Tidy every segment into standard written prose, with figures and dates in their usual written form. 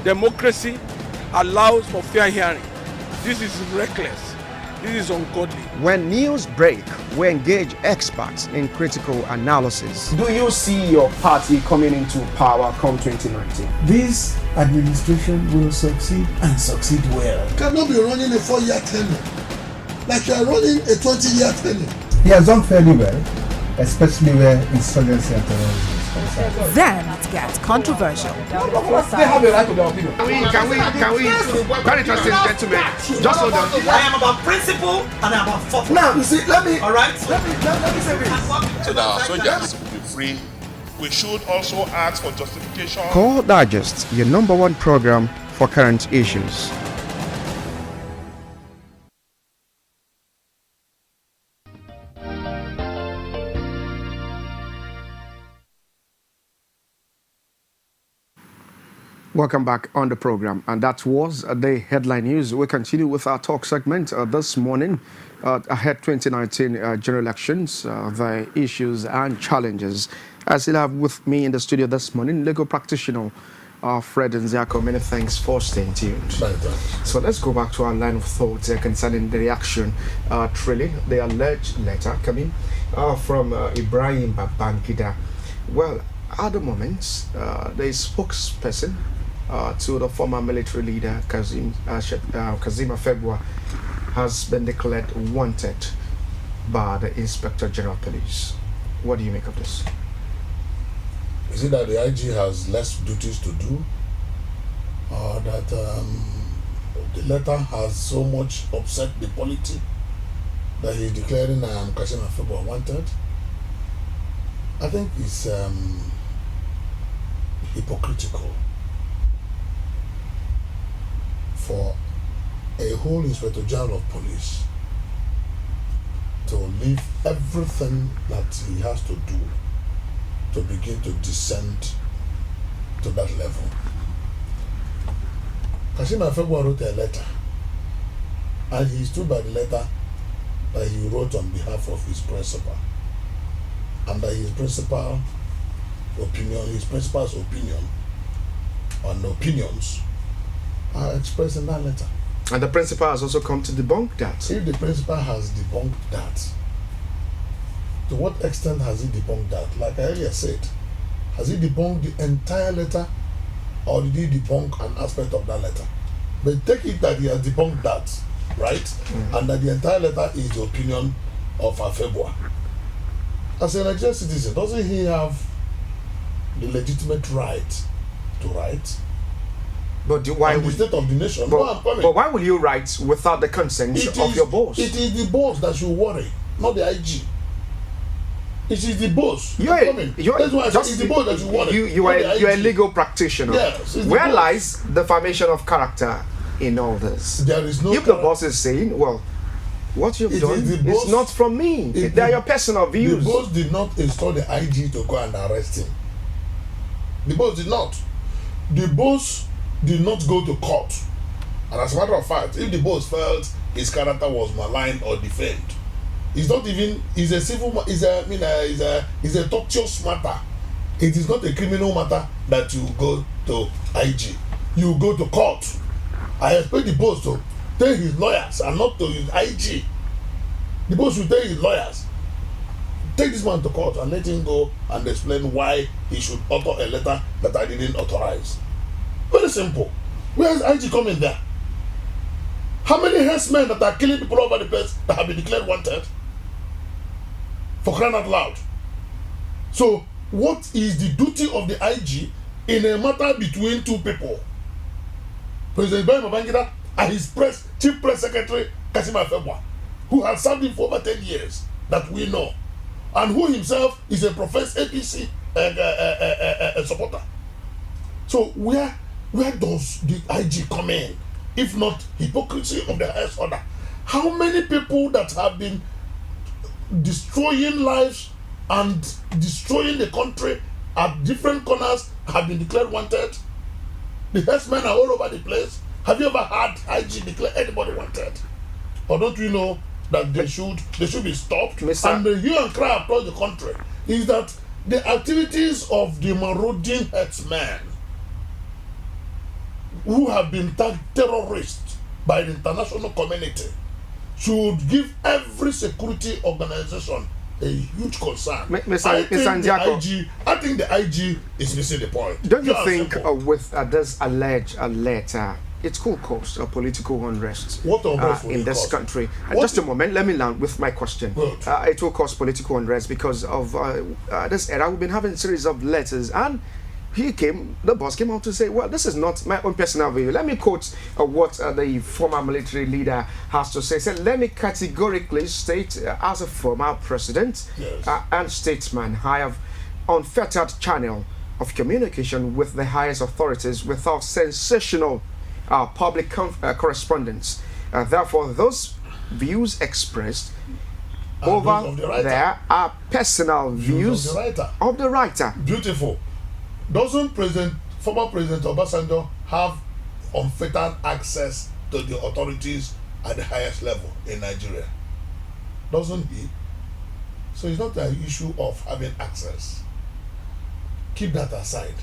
democracy allows for fair hearing. This is reckless. This is ungodly. When news break, we engage experts in critical analysis. Do you see your party coming into power come 2019? This administration will succeed and succeed well. You cannot be running a 4-year tenure like you are running a 20-year tenure. He has done fairly well, especially where insurgency and terrorism is concerned. Then it gets controversial. They have the right to their opinion. Can we, very interesting gentlemen, just hold on. I am about principle and I am about fortune. Now, you see, let me say this. So that our soldiers will be free. We should also ask for justification. Core Digest, your #1 program for current issues. Welcome back on the program, and that was the headline news. We continue with our talk segment this morning ahead 2019 general elections, the issues and challenges. I still have with me in the studio this morning legal practitioner Fred Nziako. Many thanks for staying tuned. So let's go back to our line of thought concerning the reaction trailing the alleged letter coming from Ibrahim Babangida. Well, at the moment, the spokesperson to the former military leader Kazim Afegbua has been declared wanted by the Inspector General Police. What do you make of this? Is it that the IG has less duties to do, or that the letter has so much upset the polity that he's declaring Kazim Afegbua wanted? I think it's hypocritical for a whole Inspector General of Police to leave everything that he has to do to begin to descend to that level. Kazim Afegbua wrote a letter, and he stood by the letter that he wrote on behalf of his principal, and that his principal's opinion and opinions are expressed in that letter. And the principal has also come to debunk that. If the principal has debunked that, to what extent has he debunked that? Like I earlier said, has he debunked the entire letter, or did he debunk an aspect of that letter? But take it that he has debunked that, right? Mm-hmm. And that the entire letter is the opinion of Afegbua. As a Nigerian citizen, doesn't he have the legitimate right to write? But why would the state of the nation? But why will you write without the consent of your boss? It is the boss that should worry, not the IG. It is the boss. That's why it's the boss that should worry. You're a legal practitioner. Yes. Where lies the formation of character in all this? There is no. If the boss is saying, well, what you've done is not from me. They are your personal views. The boss did not install the IG to go and arrest him. The boss did not. The boss did not go to court. And as a matter of fact, if the boss felt his character was maligned or defamed, it's not even, it's a tortious matter. It is not a criminal matter that you go to IG. You go to court. I expect the boss to tell his lawyers and not to his IG. The boss will tell his lawyers, take this man to court and let him go and explain why he should author a letter that I didn't authorize. Very simple. Where is IG coming there? How many herdsmen that are killing people all over the place that have been declared wanted? For crying out loud. So, what is the duty of the IG in a matter between two people? President Ibrahim Babangida and his chief press secretary, Kazim Afegbua, who has served him for over 10 years, that we know, and who himself is a professed APC supporter. So, where does the IG come in, if not hypocrisy of the highest order? How many people that have been destroying lives and destroying the country at different corners have been declared wanted? The herdsmen are all over the place. Have you ever had IG declare anybody wanted? Or don't you know that they should be stopped? And the hue and cry across the country is that the activities of the marauding herdsmen who have been tagged terrorists by the international community should give every security organization a huge concern. I think the IG is missing the point. Don't you think with this alleged letter, it could cause a political unrest in this country? Just a moment, let me land with my question. It will cause political unrest because of this era. We've been having a series of letters, and the boss came out to say, well, this is not my own personal view. Let me quote what the former military leader has to say. He said, let me categorically state, as a former president and statesman, I have unfettered channel of communication with the highest authorities without sensational public correspondence. Therefore, those views expressed over there are personal views of the writer. Beautiful. Doesn't former President Obasanjo have unfettered access to the authorities at the highest level in Nigeria? Doesn't he? So it's not an issue of having access. Keep that aside.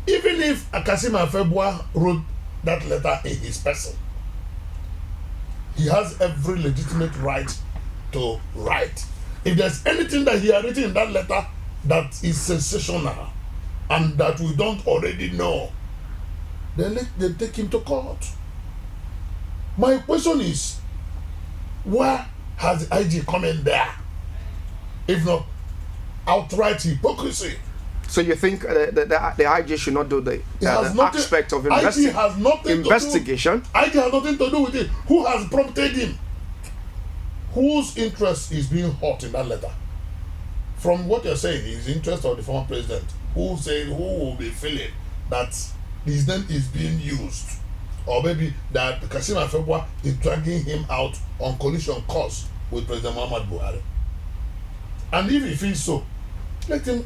Even if Afegbua wrote that letter in his person, he has every legitimate right to write. If there's anything that he had written in that letter that is sensational and that we don't already know, then they take him to court. My question is, where has the IG come in there? If not outright hypocrisy. So you think the IG should not do the aspect of investigation? IG has nothing to do with it. Who has prompted him? Whose interest is being hurt in that letter? From what you're saying, his interest of the former president, who will be feeling that his name is being used, or maybe that Afegbua is dragging him out on collision course with President Muhammadu Buhari. And if he feels so, let him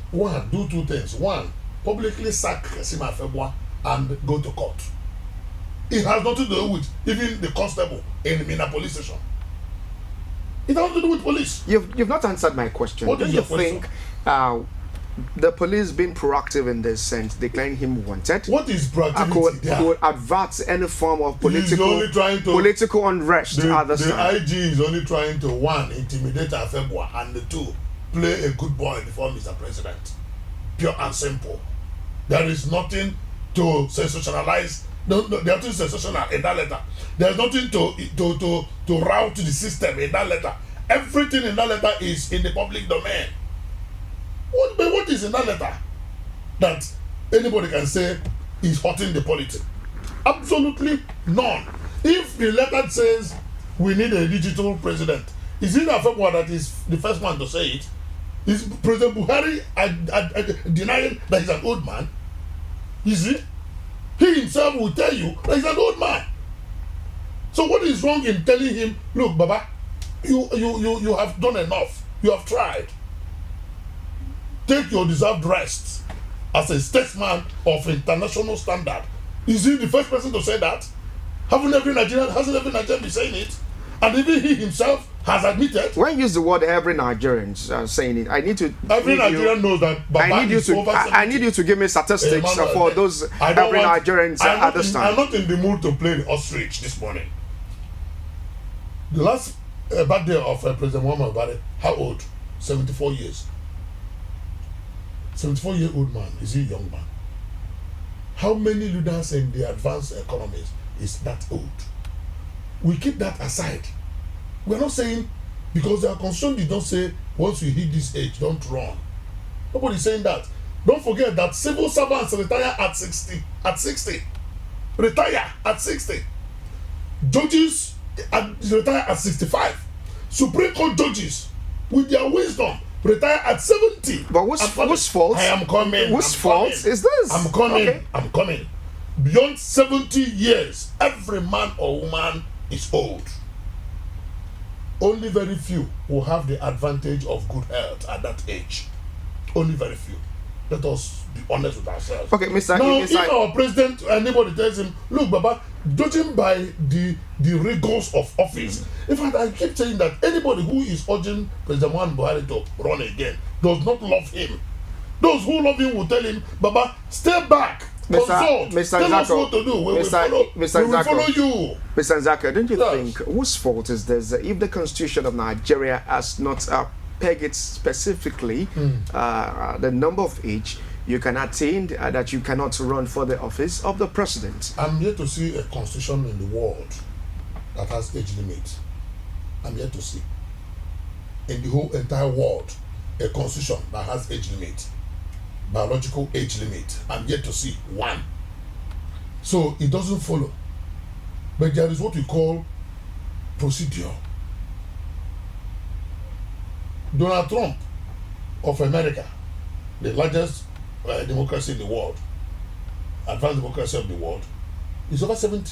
do two things. One, publicly sack Afegbua and go to court. It has nothing to do with even the constable in the Mina police station. It has nothing to do with police. You've not answered my question. What is your question? The police being proactive in this sense, declaring him wanted? What is proactivity? Could advert any form of political unrest at the time. The IG is only trying to, one, intimidate Afegbua, and two, play a good boy before Mr. President. Pure and simple. There is nothing to sensationalize. There's nothing sensational in that letter. There's nothing to route the system in that letter. Everything in that letter is in the public domain. What is in that letter that anybody can say is hurting the politics? Absolutely none. If the letter says we need a digital president, is it Afegbua that is the first one to say it? Is President Buhari denying that he's an old man? Is he? He himself will tell you that he's an old man. So what is wrong in telling him, look, Baba, you have done enough. You have tried. Take your deserved rest as a statesman of international standard. Is he the first person to say that? Hasn't every Nigerian been saying it? And even he himself has admitted. When you use the word every Nigerian saying it, I need to. Every Nigerian knows that. I need you to give me statistics for those every Nigerians understand. I'm not in the mood to play the ostrich this morning. The last birthday of President Muhammadu Buhari, how old? 74 years. 74-year-old man. Is he a young man? How many leaders in the advanced economies is that old? We keep that aside. We're not saying, because our constitution did not say once you hit this age, don't run. Nobody's saying that. Don't forget that civil servants retire at 60. Retire at 60. Judges retire at 65. Supreme Court judges, with their wisdom, retire at 70. But whose fault? I am coming. Whose fault is this? I'm coming. Okay. I'm coming. Beyond 70 years, every man or woman is old. Only very few will have the advantage of good health at that age. Only very few. Let us be honest with ourselves. Okay, Mr. Now, if our president, anybody tells him, look, Baba, judging by the rigors of office, in fact, I keep saying that anybody who is urging President Muhammadu Buhari to run again does not love him. Those who love him will tell him, Baba, stay back. Consult. Mr. Tell us Zako, what to do. We will Zako, follow you. Mr. Zaka, don't you Yes. think whose fault is this? If the Constitution of Nigeria has not pegged it specifically, the number of age you can attain, that you cannot run for the office of the president. I'm yet to see a constitution in the world that has age limit. I'm yet to see in the whole entire world a constitution that has age limit, biological age limit. I'm yet to see one. So it doesn't follow. But there is what we call procedure. Donald Trump of America, the largest democracy in the world, advanced democracy of the world, is over 70.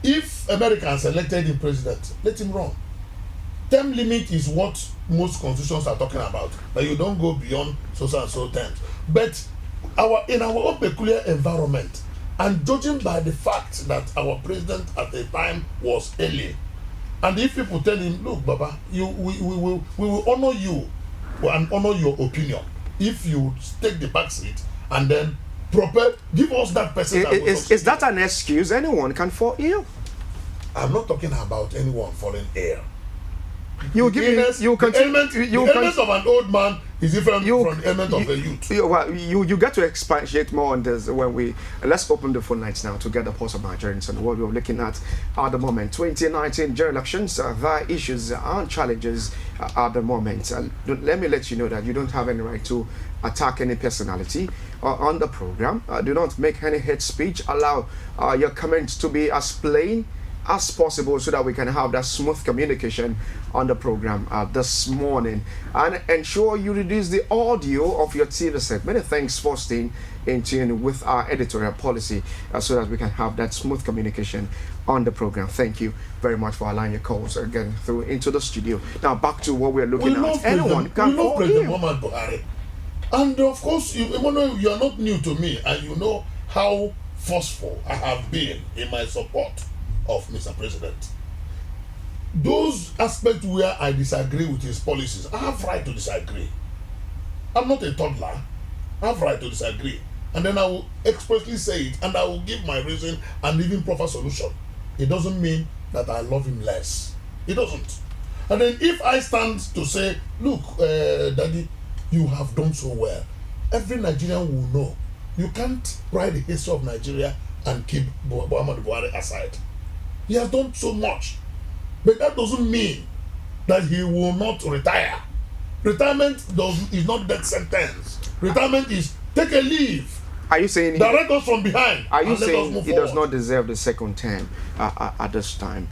If Americans elected him president, let him run. Term limit is what most constitutions are talking about, that you don't go beyond so and so terms. But in our own peculiar environment, and judging by the fact that our president at the time was alien, and if people tell him, look, Baba, we will honor you and honor your opinion if you take the back seat and then give us that person. Is that an excuse? Anyone can fall ill. I'm not talking about anyone falling ill. The element of an old man is different from the element of a youth. You get to expatiate more on this when let's open the phone lines now to get the pulse of Nigerians and what we're looking at the moment. 2019 general elections, there are issues and challenges at the moment. Let me let you know that you don't have any right to attack any personality on the program. Do not make any hate speech. Allow your comments to be as plain as possible so that we can have that smooth communication on the program this morning, and ensure you reduce the audio of your TV set. Many thanks for staying in tune with our editorial policy so that we can have that smooth communication on the program. Thank you very much for allowing your calls getting through into the studio. Now back to what we're looking at. Anyone can call President in. Muhammad Buhari, and of course you are not new to me, and you know how forceful I have been in my support of Mr. President. Those aspects where I disagree with his policies, I have right to disagree. I'm not a toddler. I have right to disagree. And then I will expressly say it, and I will give my reason and even proper solution. It doesn't mean that I love him less. It doesn't. And then if I stand to say, look, Daddy, you have done so well, every Nigerian will know. You can't write the history of Nigeria and keep Muhammad Buhari aside. He has done so much, but that doesn't mean that he will not retire. Retirement is not death sentence. Retirement is take a leave. Are you saying direct us from behind? Are you saying he does not deserve the second term at this time,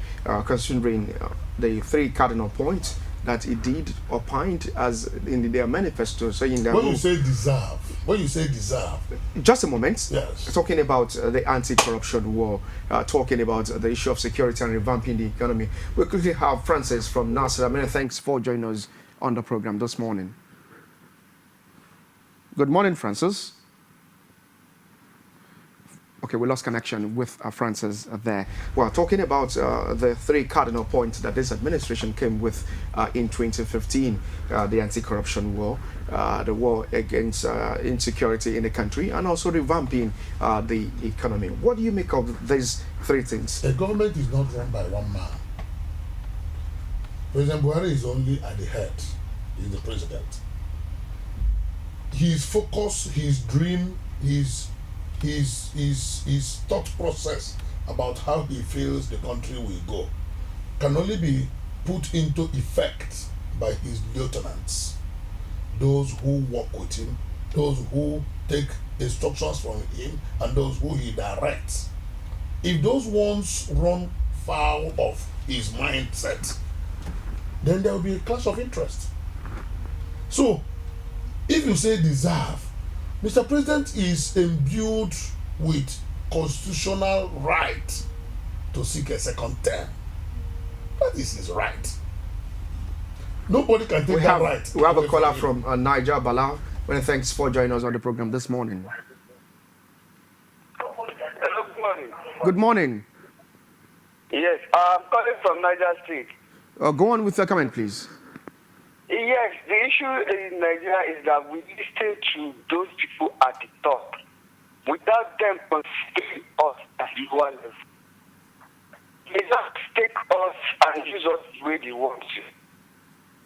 considering the three cardinal points that he did opined as in their manifesto, saying that when you say deserve, just a moment. Yes. Talking about the anti-corruption war, talking about the issue of security and revamping the economy. We quickly have Francis from Nasser. Many thanks for joining us on the program this morning. Good morning, Francis. Okay, we lost connection with Francis there. Well, talking about the three cardinal points that this administration came with in 2015, the anti-corruption war, the war against insecurity in the country, and also revamping the economy. What do you make of these three things? A government is not run by one man. President Buhari is only at the head. He's the president. His focus, his dream, his thought process about how he feels the country will go can only be put into effect by his lieutenants, those who work with him, those who take instructions from him, and those who he directs. If those ones run foul of his mindset, then there will be a clash of interest. So if you say deserve, Mr. President is imbued with constitutional right to seek a second term. That is his right. Nobody can take that right. We have a caller from Niger, Bala. Many thanks for joining us on the program this morning. Hello, good morning. Good morning. Yes, I'm calling from Niger State. Go on with your comment, please. Yes, the issue in Nigeria is that we listen to those people at the top without them considering us at the lower level. They just take us and use us the way they want to.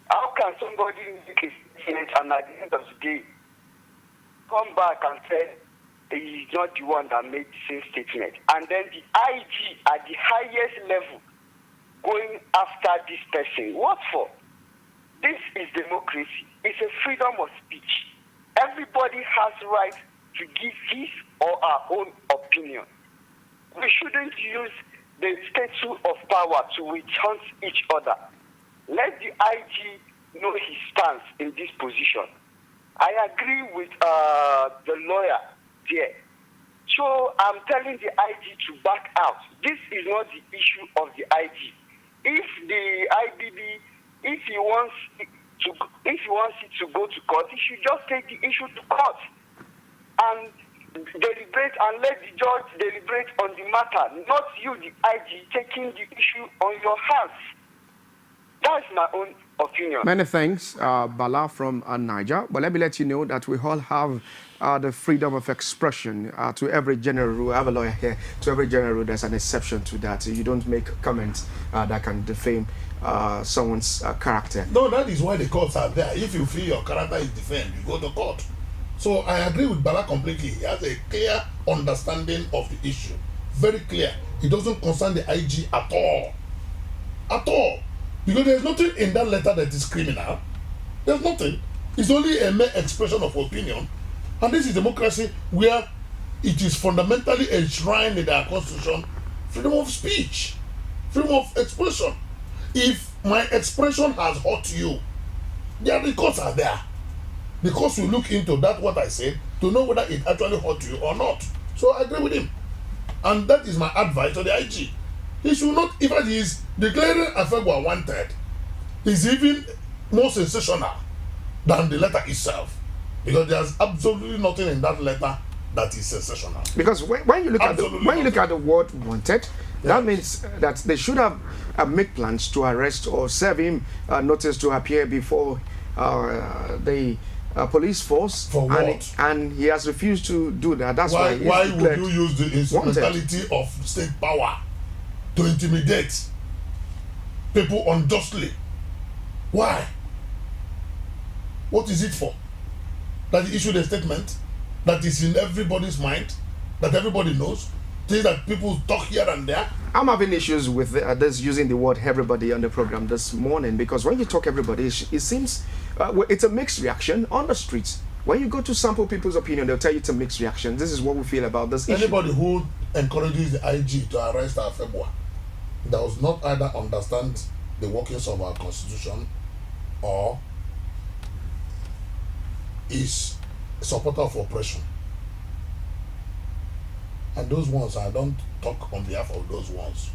How can somebody make a statement and at the end of the day come back and say he's not the one that made the same statement? And then the IG at the highest level going after this person. What for? This is democracy. It's a freedom of speech. Everybody has right to give his or her own opinion. We shouldn't use the statue of power to witch hunt each other. Let the IG know his stance in this position. I agree with the lawyer there. So I'm telling the IG to back out. This is not the issue of the IG. If the IBB, if he wants it to go to court, he should just take the issue to court and deliberate and let the judge deliberate on the matter, not you, the IG, taking the issue on your hands. That's my own opinion. Many thanks, Bala from Niger. But let me let you know that we all have the freedom of expression. To every general rule, I have a lawyer here. To every general rule, there's an exception to that. You don't make comments that can defame someone's character. No, that is why the courts are there. If you feel your character is defamed, you go to court. So I agree with Bala completely. He has a clear understanding of the issue. Very clear. It doesn't concern the IG at all. At all. Because there's nothing in that letter that is criminal. There's nothing. It's only a mere expression of opinion. And this is democracy where it is fundamentally enshrined in our constitution. Freedom of speech. Freedom of expression. If my expression has hurt you, the courts are there. The courts will look into that, what I said, to know whether it actually hurt you or not. So I agree with him. And that is my advice to the IG. He should not, even he is declaring Afegbua wanted, is even more sensational than the letter itself. Because there's absolutely nothing in that letter that is sensational. Because when you look at the word wanted, that means that they should have made plans to arrest or serve him notice to appear before the police force. For what? And he has refused to do that. That's why would you use the instrumentality of state power to intimidate people unjustly? Why? What is it for? That he issued a statement that is in everybody's mind, that everybody knows, things that people talk here and there. I'm having issues with this using the word everybody on the program this morning, because when you talk everybody, it seems it's a mixed reaction on the streets. When you go to sample people's opinion, they'll tell you it's a mixed reaction. This is what we feel about this issue. Anybody who encourages the IG to arrest Afegbua does not either understand the workings of our constitution or is a supporter of oppression. And those ones, I don't talk on behalf of those ones.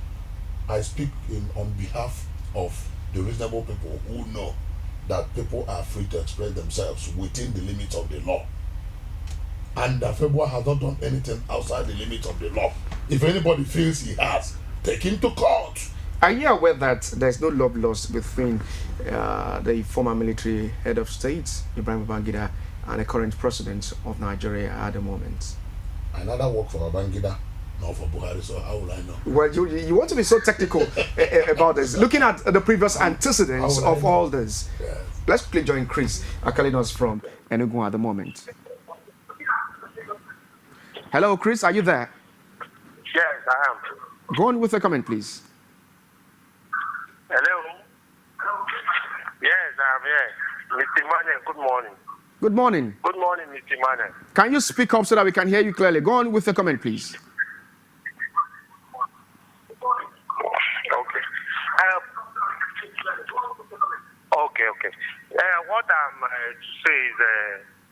I speak on behalf of the reasonable people who know that people are free to express themselves within the limits of the law. And Afegbua has not done anything outside the limits of the law. If anybody feels he has, take him to court. Are you aware that there's no love lost between the former military head of state, Ibrahim Babangida, and the current president of Nigeria at the moment? I neither work for Babangida nor for Buhari, so how will I know? Well, you want to be so technical about this. Looking at the previous antecedents of all this, yes. Let's quickly join Chris Akalinos from Enugu at the moment. Hello, Chris, are you there? Yes, I am. Go on with a comment, please. Hello? Yes, I'm here. Mr. Manuel, good morning. Good morning. Good morning, Mr. Manuel. Can you speak up so that we can hear you clearly? Go on with the comment, please. Okay. Okay. What I'm to say is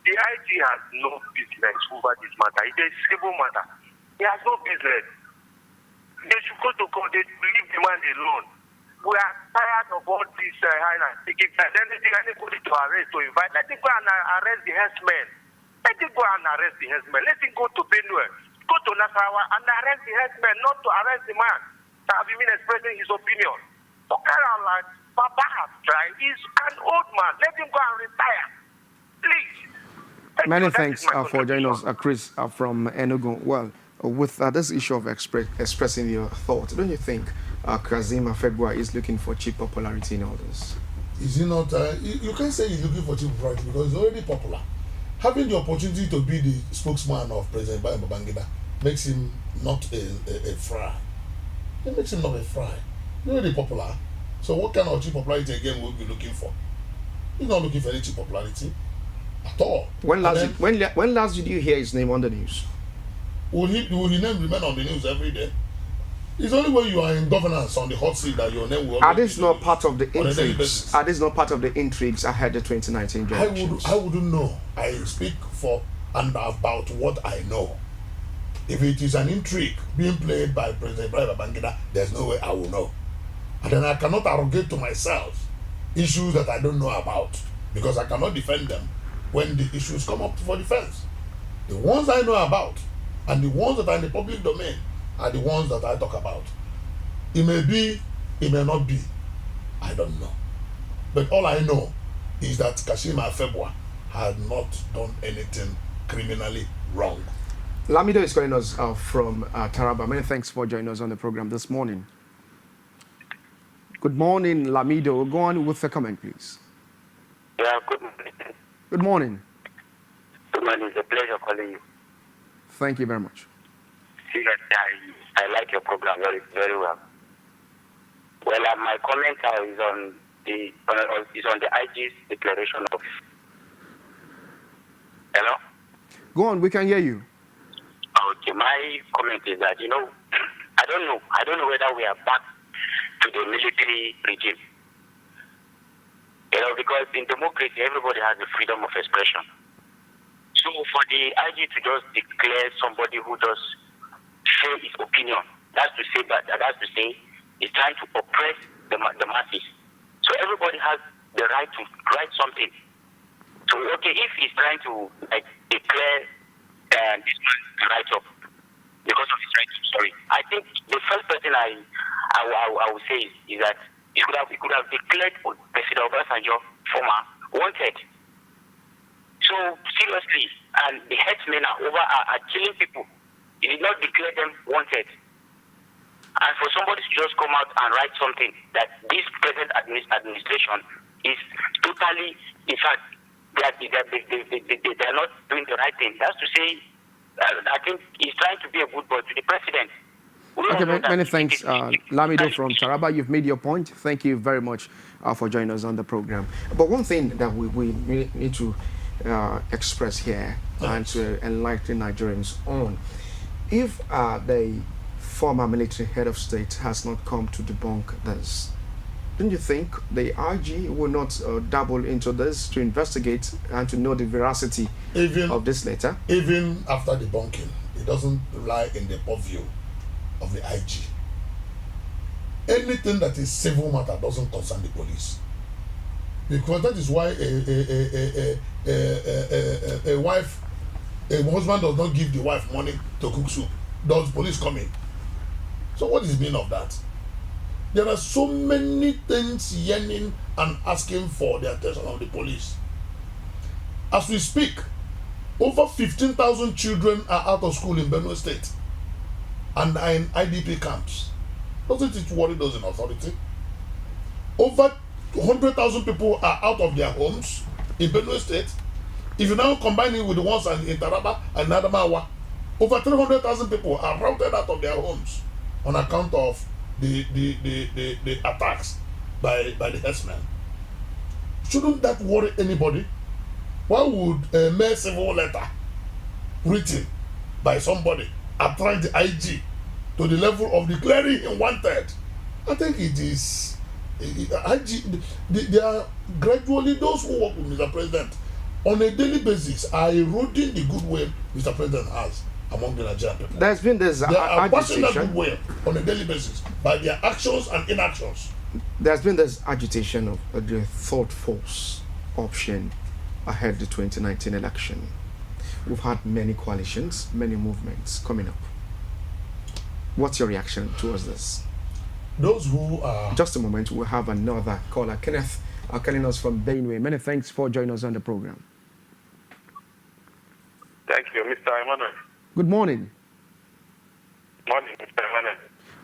the IG has no business over this matter. It's a civil matter. He has no business. They should go to court. They should leave the man alone. We are tired of all this highlights. If there's anything, anybody to arrest, to invite, let him go and arrest the herdsmen. Let him go and arrest the herdsmen. Let him go to Benue, go to Nasarawa and arrest the herdsmen, not to arrest the man that has been expressing his opinion. So carry on like Baba has tried. He's an old man. Let him go and retire. Please. Many thanks for joining us, Chris from Enugu. Well, with this issue of expressing your thoughts, don't you think Kazim Afegbua is looking for cheap popularity in all this? Is he not? You can't say he's looking for cheap popularity because he's already popular. Having the opportunity to be the spokesman of President Babangida makes him not a fry. It makes him not a fry. He's already popular. So what kind of cheap popularity again will be looking for? He's not looking for any cheap popularity at all. When last did you hear his name on the news? Will his name remain on the news every day? It's only when you are in governance on the hot seat that your name will. Are these not part of the intrigues? Are these not part of the intrigues ahead of the 2019 elections? I wouldn't know. I speak for and about what I know. If it is an intrigue being played by President Babangida, there's no way I will know. And then I cannot arrogate to myself issues that I don't know about because I cannot defend them when the issues come up for defense. The ones I know about and the ones that are in the public domain are the ones that I talk about. It may be, it may not be. I don't know. But all I know is that Kashima Afegbua had not done anything criminally wrong. Lamido is calling us from Taraba. Many thanks for joining us on the program this morning. Good morning, Lamido. Go on with the comment, please. Yeah, good morning. Good morning. Good morning. It's a pleasure calling you. Thank you very much. I like your program very, very well. Well, my comment is on the IG's declaration of. Hello. Go on. We can hear you. Okay, my comment is that I don't know whether we are back to the military regime. Because in democracy everybody has the freedom of expression. So for the IG to just declare somebody who just say his opinion, that's to say he's trying to oppress the masses. So everybody has the right to write something. So okay, if he's trying to declare this man to write up because of his right to story, I think the first person I would say is that he could have declared President Obasanjo former wanted. So seriously, and the headsmen are killing people. He did not declare them wanted. And for somebody to just come out and write something that this present administration is totally, in fact, they're not doing the right thing. That's to say, I think he's trying to be a good boy to the president. Okay, many thanks, Lamido from Taraba. You've made your point. Thank you very much for joining us on the program. But one thing that we need to express here and to enlighten Nigerians on, if the former military head of state has not come to debunk this, don't you think the IG will not dabble into this to investigate and to know the veracity of this letter? Even after debunking, it doesn't lie in the purview of the IG. Anything that is civil matter doesn't concern the police, because that is why a husband does not give the wife money to cook soup. Does police come in? So what is the meaning of that? There are so many things yearning and asking for the attention of the police. As we speak, over 15,000 children are out of school in Benue State and are in IDP camps. Doesn't it worry those in authority? Over 100,000 people are out of their homes in Benue State. If you now combine it with the ones in Taraba and Adamawa, over 300,000 people are routed out of their homes on account of the attacks by the herdsmen. Shouldn't that worry anybody? Why would a mere civil letter written by somebody attract the IG to the level of declaring him wanted? I think it is IG. They are gradually, those who work with Mr. President on a daily basis are eroding the goodwill Mr. President has among the Nigerian people. There's been this they are passing that agitation goodwill on a daily basis by their actions and inactions. There's been this agitation of the third force option ahead of the 2019 election. We've had many coalitions, many movements coming up. What's your reaction towards this? those who are... Just a moment, we'll have another caller. Kenneth, calling us from Benue. Many thanks for joining us on the program. Thank you, Mr. Emmanuel. Good morning. Morning, Mr. Emmanuel.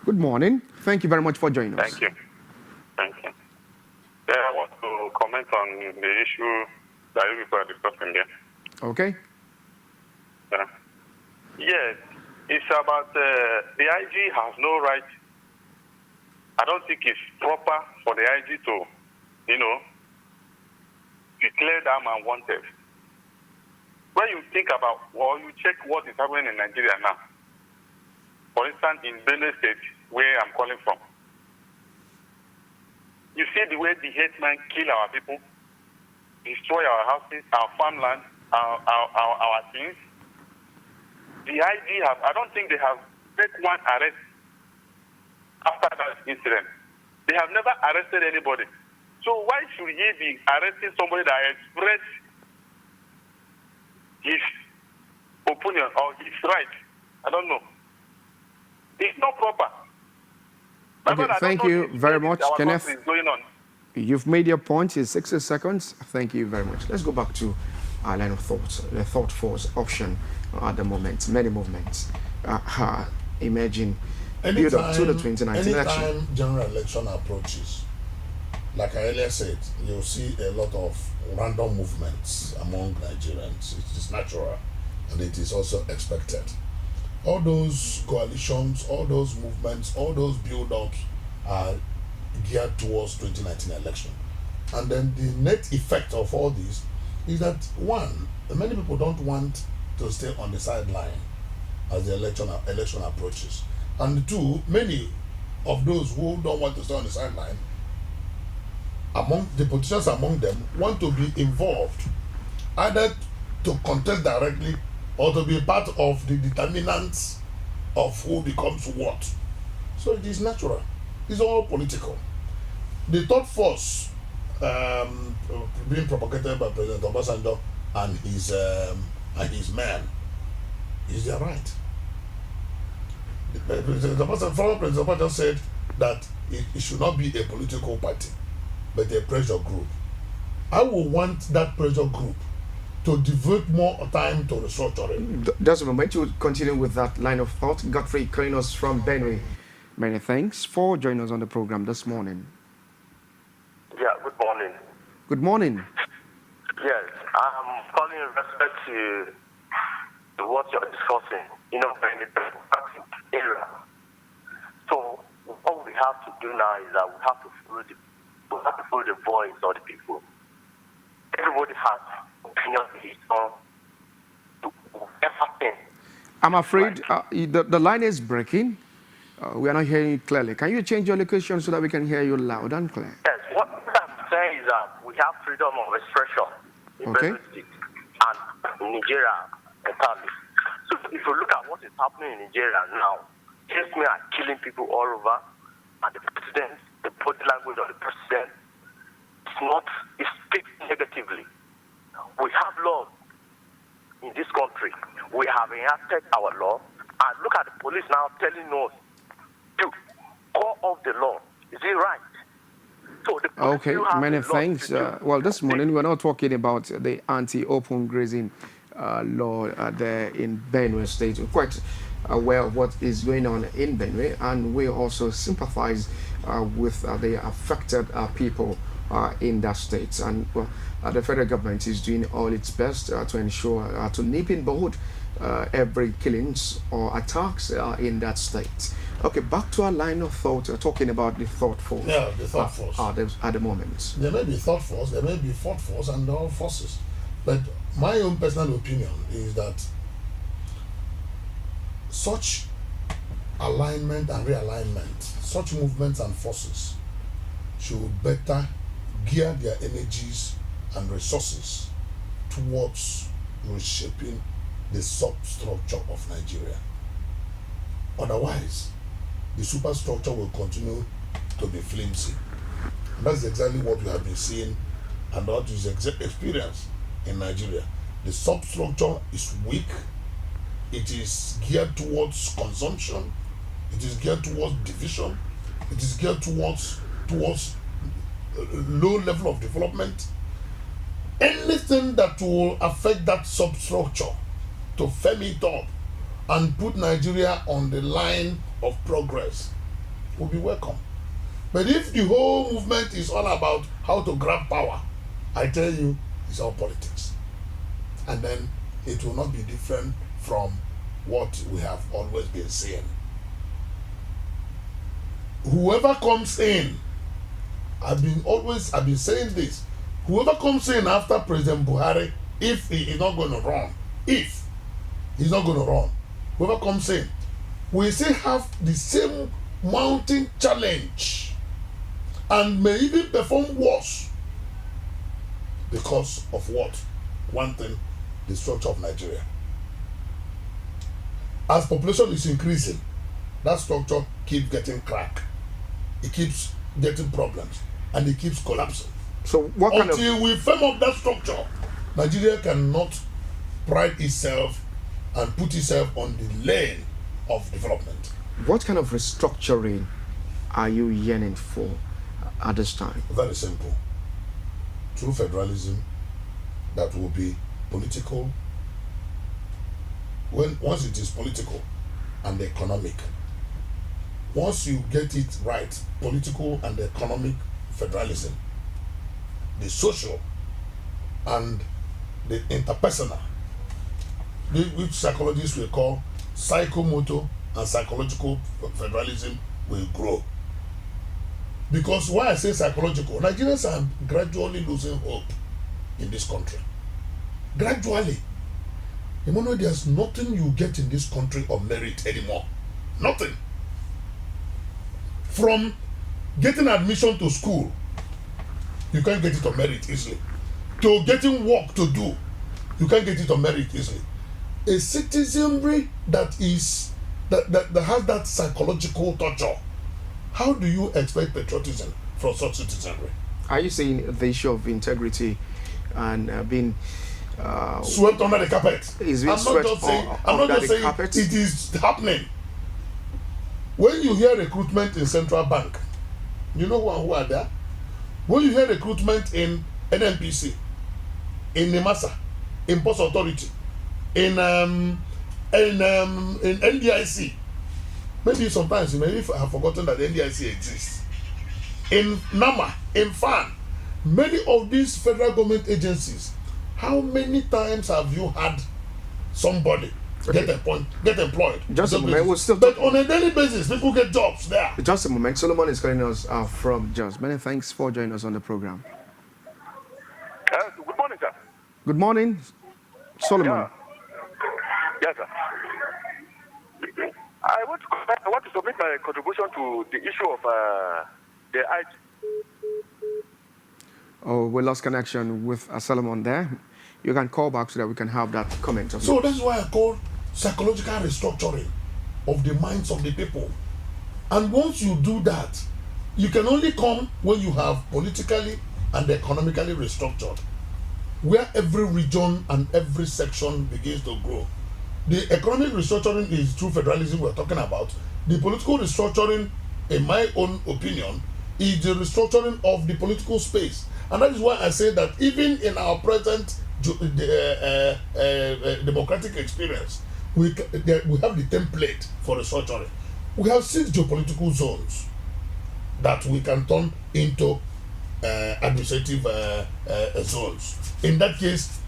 Good morning. Thank you very much for joining us. Thank you. Thank you. Yeah, I want to comment on the issue that you people are discussing here. Okay. Yes, it's about the IG has no right. I don't think it's proper for the IG to, declare that man wanted. When you think about, or you check what is happening in Nigeria now, for instance, in Benue State, where I'm calling from, you see the way the headmen kill our people, destroy our houses, our farmland, our things. The IG I don't think they have made one arrest after that incident. They have never arrested anybody. So why should he be arresting somebody that expressed his opinion or his right? I don't know. It's not proper. Okay, thank you very much, Kenneth. You've made your point in 60 seconds. Thank you very much. Let's go back to our line of thoughts. The thought force option at the moment. Many movements emerging build up to the 2019 election. Anytime general election approaches, like I earlier said, you'll see a lot of random movements among Nigerians. It is natural and it is also expected. All those coalitions, all those movements, all those build-ups are geared towards 2019 election. And then the net effect of all this is that, one, many people don't want to stay on the sideline as the election approaches. And two, many of those who don't want to stay on the sideline, among the politicians among them, want to be involved, either to contest directly or to be part of the determinants of who becomes what. So it is natural. It's all political. The third force being propagated by President Obasanjo and his men is their right. Former President Obasanjo said that it should not be a political party, but a pressure group. I will want that pressure group to devote more time to restructuring. Just a moment, you continue with that line of thought. Godfrey calling us from Benue. Many thanks for joining us on the program this morning. Yeah, good morning. Good morning. Yes, I'm calling in respect to what you're discussing, in the democratic era. So what we have to do now is that we have to follow the voice of the people. Everybody has opinion on everything. I'm afraid the line is breaking. We are not hearing you clearly. Can you change your location so that we can hear you loud and clear? Yes, what I'm saying is that we have freedom of expression in Benue State and in Nigeria entirely. So if you look at what is happening in Nigeria now, men are killing people all over, and the president, the body language of the president, it speaks negatively. We have laws in this country. We have enacted our law, and look at the police now telling us to call off the law. Is it right? So okay, many thanks. Well, this morning we're not talking about the anti-open grazing law there in Benue State. We're quite aware of what is going on in Benue, and we also sympathize with the affected people in that state. And well, the federal government is doing all its best to ensure to nip in bud every killings or attacks in that state. Okay, back to our line of thought, talking about the thought force. Yeah, the thought force. At the moment. There may be thought force, there may be thought force, and all forces. But my own personal opinion is that such alignment and realignment, such movements and forces should better gear their energies and resources towards reshaping the substructure of Nigeria. Otherwise, the superstructure will continue to be flimsy. And that's exactly what we have been seeing and what is experienced in Nigeria. The substructure is weak. It is geared towards consumption. It is geared towards division. It is geared towards low level of development. Anything that will affect that substructure to firm it up and put Nigeria on the line of progress will be welcome. But if the whole movement is all about how to grab power, I tell you, it's all politics. And then it will not be different from what we have always been saying. Whoever comes in, I've been saying this, whoever comes in after President Buhari, if he is not going to run, whoever comes in, we still have the same mounting challenge and may even perform worse because of what? One thing, the structure of Nigeria. As population is increasing, that structure keeps getting cracked. It keeps getting problems and it keeps collapsing. So until we firm up that structure, Nigeria cannot pride itself and put itself on the lane of development. What kind of restructuring are you yearning for at this time? Very simple. True federalism that will be political. Once it is political and economic, once you get it right, political and economic federalism, the social and the interpersonal, which psychologists will call psychomotor and psychological federalism, will grow. Because why I say psychological, Nigerians are gradually losing hope in this country. Gradually. Emmanuel, there's nothing you get in this country of merit anymore. Nothing. From getting admission to school, you can't get it on merit easily. To getting work to do, you can't get it on merit easily. A citizenry that has that psychological torture, how do you expect patriotism from such citizenry? Are you saying the issue of integrity and being swept under the carpet? I'm not just saying it is happening. When you hear recruitment in Central Bank, you know who are there? When you hear recruitment in NNPC, in NIMASA, in Post Authority, in NDIC, maybe sometimes you may have forgotten that the NDIC exists. In NAMA, in FAN, many of these federal government agencies, how many times have you had somebody get employed? Just a moment, we'll still but on a daily basis, people get jobs there. Just a moment. Solomon is calling us from Jos. Many thanks for joining us on the program. Good morning, sir. Good morning, Solomon. Yes, sir. I want to submit my contribution to the issue of the IG. Oh, we lost connection with Solomon there. You can call back so that we can have that comment. So that's why I call psychological restructuring of the minds of the people. And once you do that, you can only come when you have politically and economically restructured, where every region and every section begins to grow. The economic restructuring is true federalism we're talking about. The political restructuring, in my own opinion, is the restructuring of the political space. And that is why I say that even in our present democratic experience, we have the template for restructuring. We have 6 geopolitical zones that we can turn into administrative zones. In that case,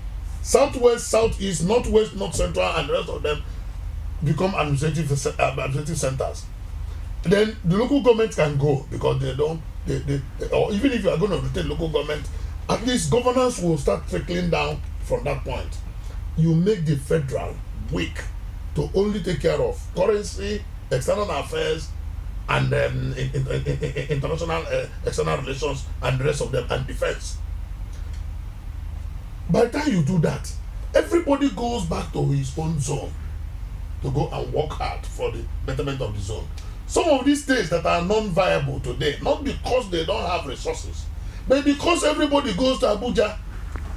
southwest, southeast, northwest, north central, and the rest of them become administrative centers. Then the local government can go because they or even if you are going to retain local government, at least governance will start trickling down from that point. You make the federal weak to only take care of currency, external affairs, and international external relations, and the rest of them, and defense. By the time you do that, everybody goes back to his own zone to go and work hard for the betterment of the zone. Some of these states that are non-viable today, not because they don't have resources, but because everybody goes to Abuja.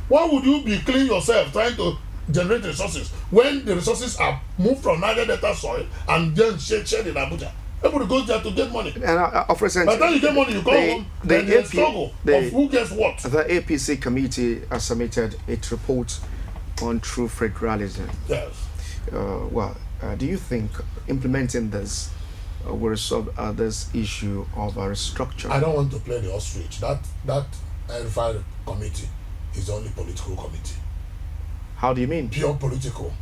Why would you be killing yourself trying to generate resources when the resources are moved from Niger Delta soil and then shared in Abuja? Everybody goes there to get money. And By the time you get money, you come home, then there's a struggle of who gets what. The APC committee has submitted its report on true federalism. Yes. Do you think implementing this will resolve this issue of a restructure? I don't want to play the ostrich. That verified committee is only political committee. How do you mean? Pure political.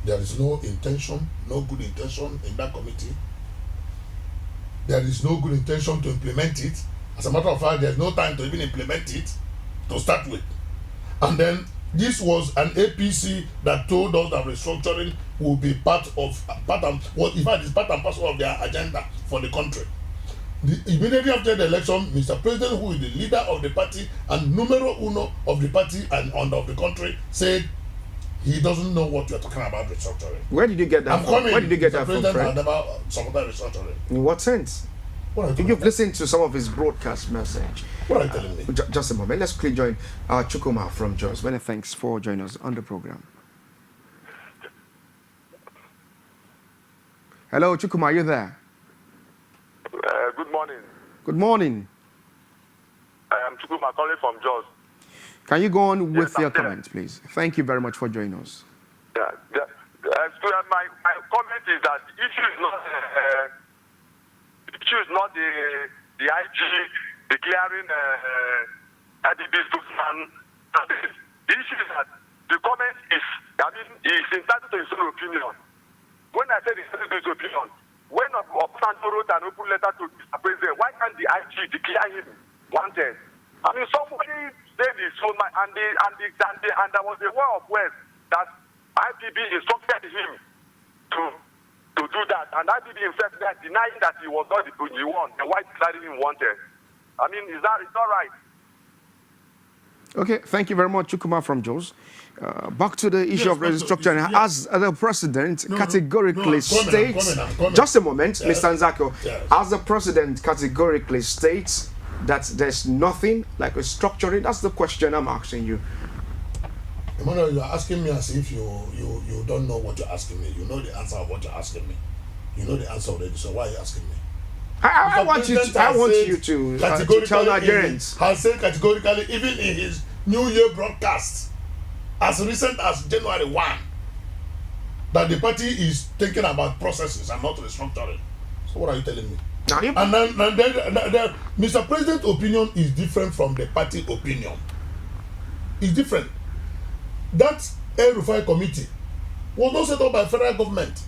There is no intention, no good intention in that committee. There is no good intention to implement it. As a matter of fact, there's no time to even implement it to start with. And then this was an APC that told us that restructuring will be part and parcel of their agenda for the country. Immediately after the election, Mr. President, who is the leader of the party and numero uno of the party and of the country, said he doesn't know what you're talking about restructuring. Where did you get that from? Where did you get that from, President friend? had never supported restructuring. In what sense? You've listened to some of his broadcast message. What are you telling me? Just a moment. Let's quickly join Chukuma from Jos. Many thanks for joining us on the program. Hello, Chukuma, are you there? Good morning. Good morning. I am Chukuma calling from Jos. Can you go on with Yes, your I'm there. comments, please? Thank you very much for joining us. My comment is that the issue is not the IG declaring IBB'S spokesman. The issue is that the comment is, he is entitled to his own opinion. When I say he's entitled to his opinion, when Obasanjo wrote an open letter to Mr. President, why can't the IG declare him wanted? I mean, somebody said his own mind, and there was a war of words that IBB instructed him to do that, and IBB himself denying that he was not the one, and why declaring him wanted. I mean, it's not right. Okay, thank you very much, Chukuma from Jos. Back to the issue of restructuring. As the president categorically states, just a moment, Mr. Nzako, as the president categorically states that there's nothing like restructuring, that's the question I'm asking you. Emmanuel, you are asking me as if you don't know what you're asking me. You know the answer of what you're asking me. You know the answer already, so why are you asking me? I want you to tell Nigerians. Has said categorically, even in his New Year broadcast, as recent as January 1, that the party is thinking about processes and not restructuring. So what are you telling me? And then Mr. President's opinion is different from the party opinion. It's different. That El-Rufai committee was not set up by federal government.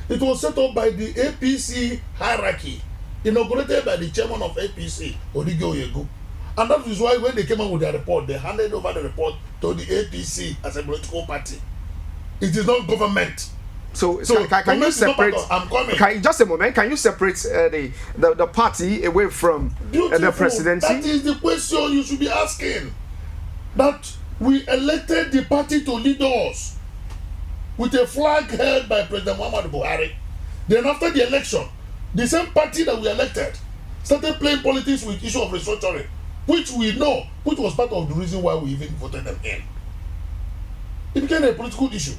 It was set up by the APC hierarchy, inaugurated by the chairman of APC, Odige Oyegu. And that is why when they came out with their report, they handed over the report to the APC as a political party. It is not government. So can you separate? Just a moment. Can you separate the party away from the presidency? That is the question you should be asking. That we elected the party to lead us with a flag held by President Muhammadu Buhari. Then after the election, the same party that we elected started playing politics with issue of restructuring, which we know, which was part of the reason why we even voted them in. It became a political issue.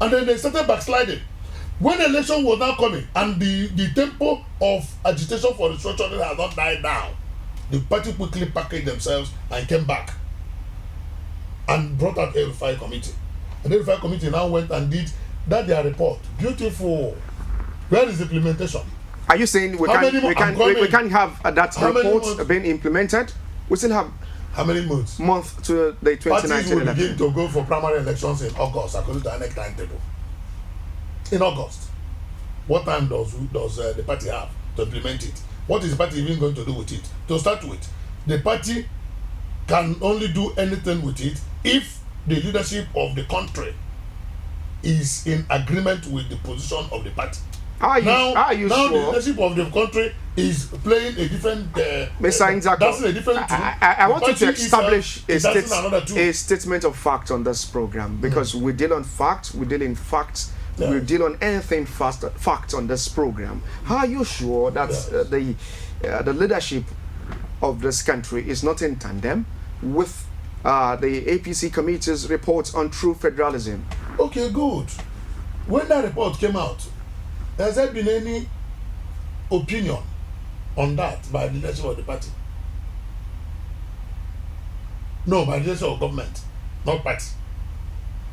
And then they started backsliding. When the election was now coming and the tempo of agitation for restructuring has not died down, the party quickly packaged themselves and came back and brought out El-Rufai committee. And the El-Rufai committee now went and did their report. Beautiful. Where is the implementation? Are you saying we can't have that report being implemented? We still have how many months? Month to the 2019 Parties will election. begin to go for primary elections in August according to the INEC timetable. In August. What time does the party have to implement it? What is the party even going to do with it? To start with, the party can only do anything with it if the leadership of the country is in agreement with the position of the party. Now sure? The leadership of the country is playing a different. That's a different. I want you to establish a statement of fact on this program because we deal on facts, we deal in facts, we deal on anything fact on this program. How are you sure that the leadership of this country is not in tandem with the APC committee's reports on true federalism? Okay, good. When that report came out, has there been any opinion on that by the leadership of the party? No, by the leadership of government, not party.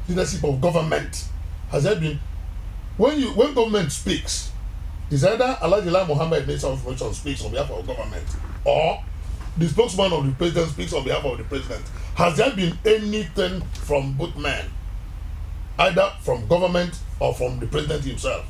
Leadership of government. Has there been when government speaks, is either Alhaji Muhammad Minister of Information speaks on behalf of government, or the spokesman of the president speaks on behalf of the president? Has there been anything from both men, either from government or from the president himself?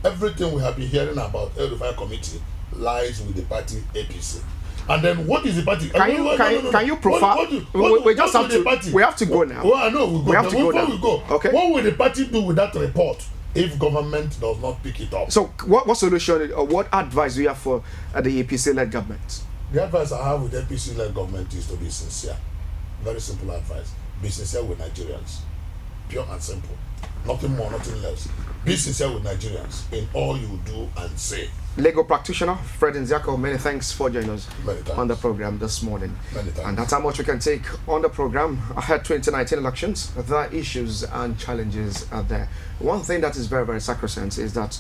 Everything we have been hearing about El-Rufai committee lies with the party APC. And then what is the party? Can you profile? We just have to. We have to go now. Well, I know we go. We have to go now. We go. Okay. What will the party do with that report if government does not pick it up? So, what solution or what advice do you have for the APC-led government? The advice I have with APC-led government is to be sincere. Very simple advice. Be sincere with Nigerians. Pure and simple. Nothing more, nothing less. Be sincere with Nigerians in all you do and say. Legal practitioner Fred Nziako, many thanks for joining us on the program this morning. Many thanks. And that's how much we can take on the program ahead 2019 elections. There are issues and challenges out there. One thing that is very, very sacrosanct is that,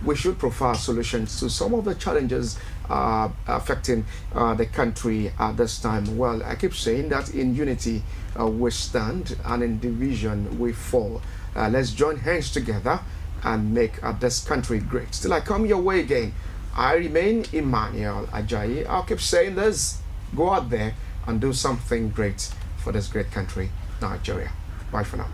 we should provide solutions to some of the challenges affecting the country at this time. Well, I keep saying that in unity we stand and in division we fall. Let's join hands together and make this country great. Till I come your way again, I remain Emmanuel Ajayi. I'll keep saying this. Go out there and do something great for this great country, Nigeria. Bye for now.